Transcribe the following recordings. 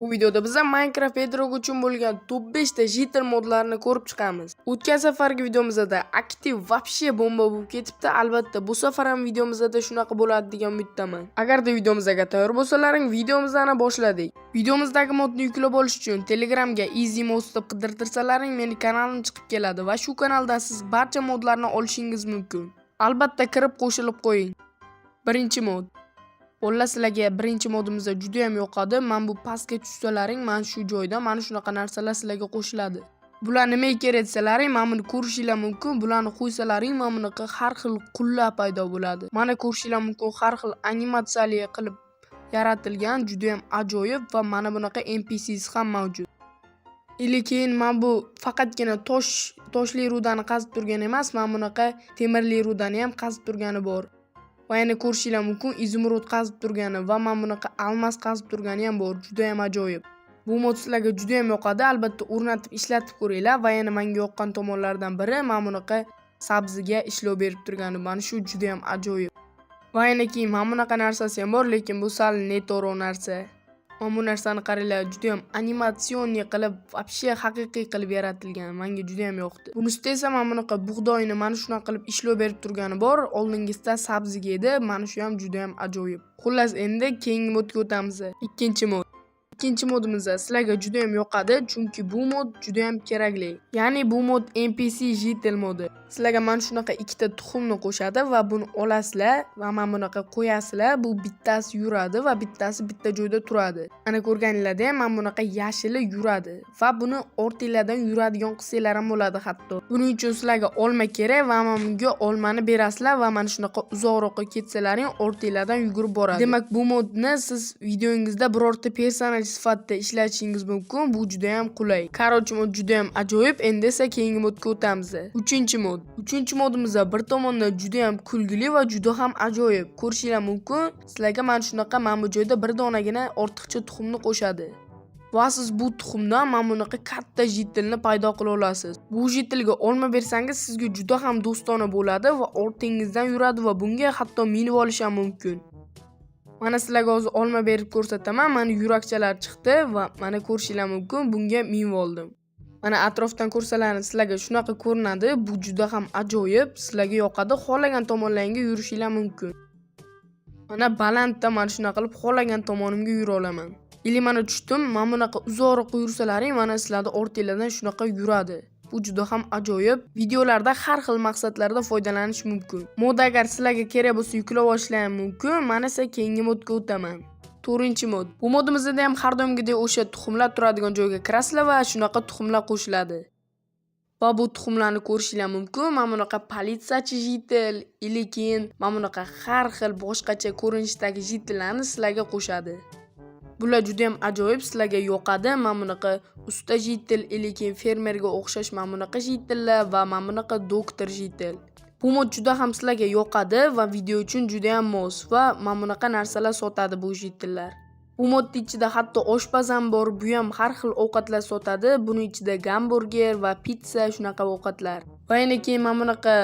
Bu videoda biz Minecraft Bedrock uchun bo'lgan top 5 ta jitter modlarini ko'rib chiqamiz. O'tgan safargi videomizda aktiv вообще bomba bo'lib ketibdi. Albatta, bu safar ham videomizda shunaqa bo'ladi degan umiddaman. Agarda videomizga tayyor bo'lsalaring, videomizni boshladik. Videomizdagi modni yuklab olish uchun Telegramga Easy Mods deb qidirtirsalaring, meni kanalim chiqib keladi va shu kanaldan siz barcha modlarni olishingiz mumkin. Albatta, kirib qo'shilib qo'ying. Birinchi mod. Xullas, sizlarga birinchi modimizda juda ham yoqadi. Men bu pastga tushsalaring, mana shu joyda mana shunaqa narsalar sizlarga qo'shiladi. Bular nima kerak desalaring, men buni ko'rishinglar mumkin. Bularni qo'ysalaring, mana bunaqa har xil qullar paydo bo'ladi. Mana ko'rishinglar mumkin, har xil animatsiyali qilib yaratilgan, juda ham ajoyib va mana bunaqa NPCs ham mavjud. Lekin men bu faqatgina toshli rudani qazib turgan emas, men bunaqa temirli rudani ham qazib turgani bor. Va yana ko'rishinglar mumkin, izumrud qazib turgani va men bunaqa almas qazib turgani ham bor. Juda ham ajoyib. Bu mod sizlarga juda ham yoqadi. Albatta, o'rnatib ishlatib ko'ringlar va yana menga yoqqan tomonlardan biri men bunaqa sabziga ishlov berib turgani. Mana shu juda ham ajoyib. Va yana keyin men bunaqa narsasi ham bor, lekin bu sal netoro narsa. Mana bu narsani qaranglar, juda ham animatsionni qilib, вообще haqiqiy qilib yaratilgan. Menga juda ham yoqdi. Bunisi esa mana bunaqa bug'doyni mana shunaqa qilib ishlov berib turgani bor. Oldingizda sabziga edi. Mana shu ham juda ham ajoyib. Xullas, endi keyingi modga o'tamiz. Ikkinchi mod. Ikkinchi modimiz sizlarga juda ham yoqadi, chunki bu mod juda ham kerakli. Ya'ni bu mod NPC jitter modi. Sizlarga mana shunaqa ikkita tuxumni qo'shadi va buni olasizlar va mana bunaqa qo'yasizlar. Bu bittasi yuradi va bittasi bitta joyda turadi. Ana ko'rganinglarda ham mana bunaqa yashili yuradi va buni ortinglardan yuradigan qilsanglar ham bo'ladi hatto. Buning uchun sizlarga olma kerak va mana bunga olmani berasizlar va mana shunaqa uzoqroqqa ketsalaring ortinglardan yugurib boradi. Demak, bu modni siz videongizda birorta personaj sifatida ishlatishingiz mumkin. Bu juda ham qulay. Qarochi, mod juda ham ajoyib. Endi esa keyingi modga o'tamiz. Uchinchi mod. Uchinchi modimizda bir tomondan juda ham kulgili va juda ham ajoyib. Ko'rishinglar mumkin, sizlarga mana shunaqa mana bu joyda bir donagina ortiqcha tuxumni qo'shadi. Va siz bu tuxumdan mana bunaqa katta jittilni paydo qila olasiz. Bu jittilga olma bersangiz sizga juda ham do'stona bo'ladi va ortingizdan yuradi va bunga hatto minib olish ham mumkin. Mana sizlarga hozir olma berib ko'rsataman. Mana yurakchalar chiqdi va mana ko'rishinglar mumkin, bunga minib oldim. Mana atrofdan ko'rsalaringiz sizlarga shunaqa ko'rinadi. Bu juda ham ajoyib, sizlarga yoqadi. Xohlagan tomonlaringga yurishinglar mumkin. Mana balandda mana shunaqa qilib xohlagan tomonimga yura olaman. Ili mana tushdim, mana bunaqa uzoqroqqa yursalaring, mana sizlarda ortinglardan shunaqa yuradi. Bu juda ham ajoyib. Videolarda har xil maqsadlarda foydalanish mumkin. Mod agar sizlarga kerak bo'lsa yuklab olishlar ham mumkin. Mana esa keyingi modga o'taman. 4-mod. Bu modimizda ham har doimgidek o'sha tuxumlar turadigan joyga kirasizlar va shunaqa tuxumlar qo'shiladi. Va bu tuxumlarni ko'rishinglar mumkin. Mana bunaqa politsiyachi jitter, lekin mana bunaqa har xil boshqacha ko'rinishdagi jitterlarni sizlarga qo'shadi. Bular juda ham ajoyib, sizlarga yoqadi. Mana bunaqa usta jitter, lekin fermerga o'xshash mana bunaqa jitterlar va mana bunaqa doktor jitter. Bu mod juda ham sizlarga yoqadi va video uchun juda ham mos va mana bunaqa narsalar sotadi bu jitterlar. Bu modning ichida hatto oshpaz ham bor, bu ham har xil ovqatlar sotadi. Buning ichida gamburger va pizza shunaqa ovqatlar. Va yana keyin mana bunaqa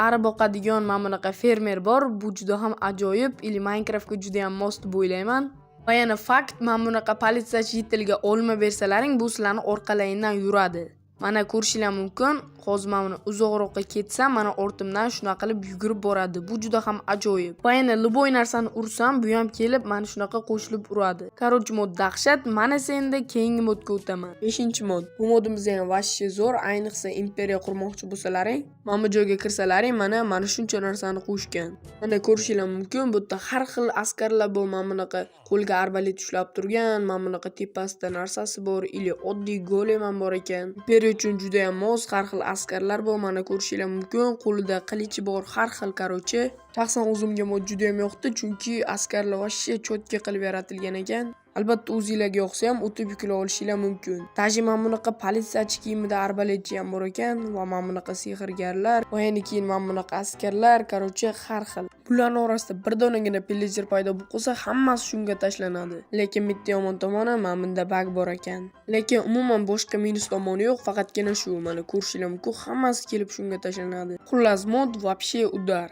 ari boqadigan mana bunaqa fermer bor. Bu juda ham ajoyib, Minecraftga juda ham mos deb o'ylayman. Va yana fakt, mana bunaqa politsiyachi jitterga olma bersalaring, bu sizlarni orqalaringdan yuradi. Mana ko'rishinglar mumkin, hozir men buni uzoqroqqa ketsam, mana ortimdan shunaqa qilib yugurib boradi. Bu juda ham ajoyib. Va yana liboy narsani ursam, bu ham kelib mana shunaqa qo'shilib uradi. Qarochi, mod dahshat. Mana endi keyingi modga o'taman. 5-mod. Bu modimiz ham vashshi zo'r, ayniqsa imperiya qurmoqchi bo'lsalaring, mana bu joyga kirsalaring, mana shuncha narsani qo'shgan. Mana ko'rishinglar mumkin, bu yerda har xil askarlar bor, mana bunaqa qo'lga arbalet ushlab turgan, mana bunaqa tepasida narsasi bor, oddiy golem ham bor ekan. Imperiya uchun juda ham mos, har xil askarlar bor, mana ko'rishinglar mumkin, qo'lida qilichi bor, har xil qarochi. Shaxsan o'zimga mod juda ham yoqdi, chunki askarlar vashshe cho'tka qilib yaratilgan ekan. Albatta, o'zingizlarga yoqsa ham o'tib yuklab olishinglar mumkin. Taji mana bunaqa politsiyachi kiyimida arbaletchi ham bor ekan va mana bunaqa sehrgarlar va yana keyin mana bunaqa askarlar, qarochi har xil. Bularning orasida bir donagina pillager paydo bo'lib qolsa, hammasi shunga tashlanadi. Lekin bitta yomon tomoni, mana bunda bug bor ekan. Lekin umuman boshqa minus tomoni yo'q, faqatgina shu. Mana ko'rishinglar mumkin, hammasi kelib shunga tashlanadi. Xullas, mod вообще udar.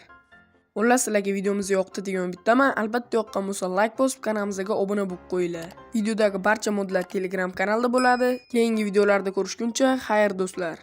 Xullas sizlarga videomiz yoqdi degan umiddaman. Albatta yoqqan bo'lsa like bosib kanalimizga obuna bo'lib qo'yinglar. Videodagi barcha modlar Telegram kanalda bo'ladi. Keyingi videolarda ko'rishguncha xayr do'stlar.